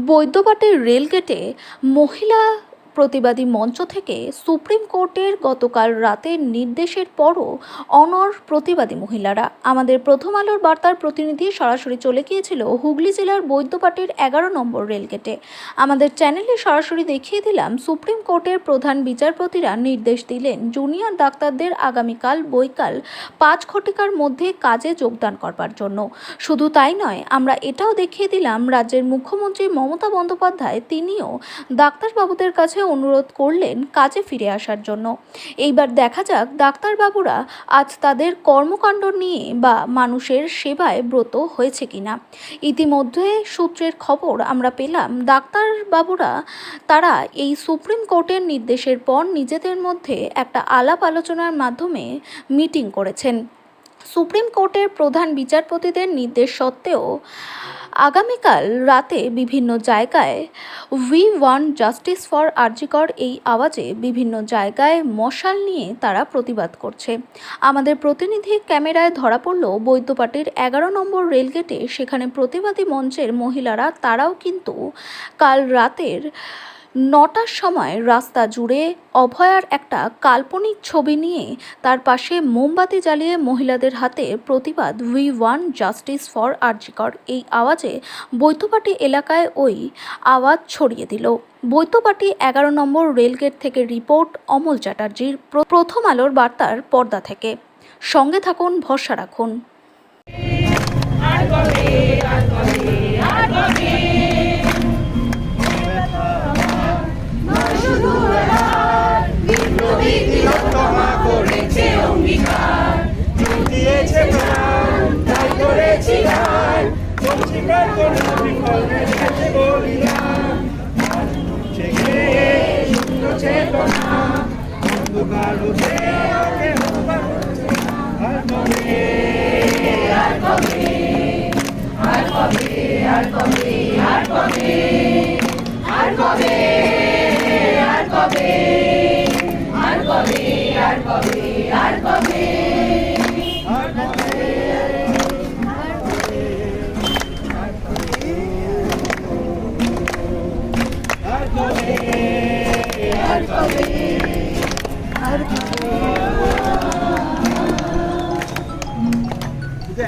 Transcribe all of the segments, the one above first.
বৈদ্যবাটীর রেলগেটে মহিলা প্রতিবাদী মঞ্চ থেকে সুপ্রিম কোর্টের গতকাল রাতের নির্দেশের পরও অনড় প্রতিবাদী মহিলারা। আমাদের প্রথম আলোর বার্তার প্রতিনিধি সরাসরি চলে গিয়েছিল হুগলি জেলার বৈদ্যবাটীর 11 নম্বর রেলগেটে। আমাদের চ্যানেলে সরাসরি দেখিয়ে দিলাম সুপ্রিম কোর্টের প্রধান বিচারপতিরা নির্দেশ দিলেন জুনিয়র ডাক্তারদের আগামীকাল বৈকাল 5 ঘটিকার মধ্যে কাজে যোগদান করবার জন্য। শুধু তাই নয়, আমরা এটাও দেখিয়ে দিলাম রাজ্যের মুখ্যমন্ত্রী মমতা বন্দ্যোপাধ্যায় তিনিও ডাক্তারবাবুদের কাছে অনুরোধ করলেন কাজে ফিরে আসার জন্য। এইবার দেখা যাক ডাক্তারবাবুরা আজ তাদের কর্মকাণ্ড নিয়ে বা মানুষের সেবায় ব্রত হয়েছে কিনা। ইতিমধ্যে সূত্রের খবর আমরা পেলাম ডাক্তারবাবুরা তারা এই সুপ্রিম কোর্টের নির্দেশের পর নিজেদের মধ্যে একটা আলাপ আলোচনার মাধ্যমে মিটিং করেছেন। সুপ্রিম কোর্টের প্রধান বিচারপতিদের নির্দেশ সত্ত্বেও আগামীকাল রাতে বিভিন্ন জায়গায় উই ওয়ান্ট জাস্টিস ফর আরজি কর এই আওয়াজে বিভিন্ন জায়গায় মশাল নিয়ে তারা প্রতিবাদ করছে। আমাদের প্রতিনিধি ক্যামেরায় ধরা পড়ল বৈদ্যবাটীর 11 নম্বর রেলগেটে। সেখানে প্রতিবাদী মঞ্চের মহিলারা তারাও কিন্তু কাল রাতের 9টার সময় রাস্তা জুড়ে অভয়ার একটা কাল্পনিক ছবি নিয়ে তার পাশে মোমবাতি জ্বালিয়ে মহিলাদের হাতে প্রতিবাদ উই ওয়ান্ট জাস্টিস ফর আরজি কর এই আওয়াজে বৈদ্যবাটী এলাকায় ওই আওয়াজ ছড়িয়ে দিল। বৈদ্যবাটী 11 নম্বর রেলগেট থেকে রিপোর্ট অমল চ্যাটার্জির, প্রথম আলোর বার্তার পর্দা থেকে। সঙ্গে থাকুন, ভরসা রাখুন।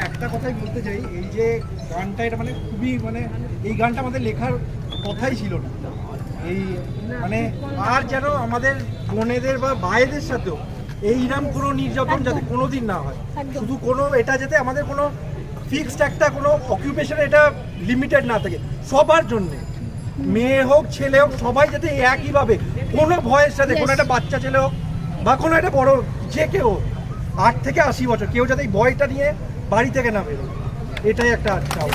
একটা কথাই বলতে চাই, এই যে গানটা এটা মানে খুবই এই গানটা আমাদের লেখার কথাই ছিল না। এই আর যেন আমাদের বোনেদের বা ভাইদের সাথেও এইরকম কোনো নির্যাতন যাতে কোনোদিন না হয়। শুধু কোনো এটা যাতে আমাদের কোনো ফিক্সড একটা কোনো অকুপেশন এটা লিমিটেড না থাকে, সবার জন্যে, মেয়ে হোক ছেলে হোক সবাই যাতে একইভাবে কোনো ভয়ের সাথে, কোনো একটা বাচ্চা ছেলে হোক বা কোনো একটা বড় যে কেউ 8 থেকে 80 বছর কেউ যাতে এই ভয়টা নিয়ে বাড়ি থেকে না বেরোয়, এটাই একটা চাও।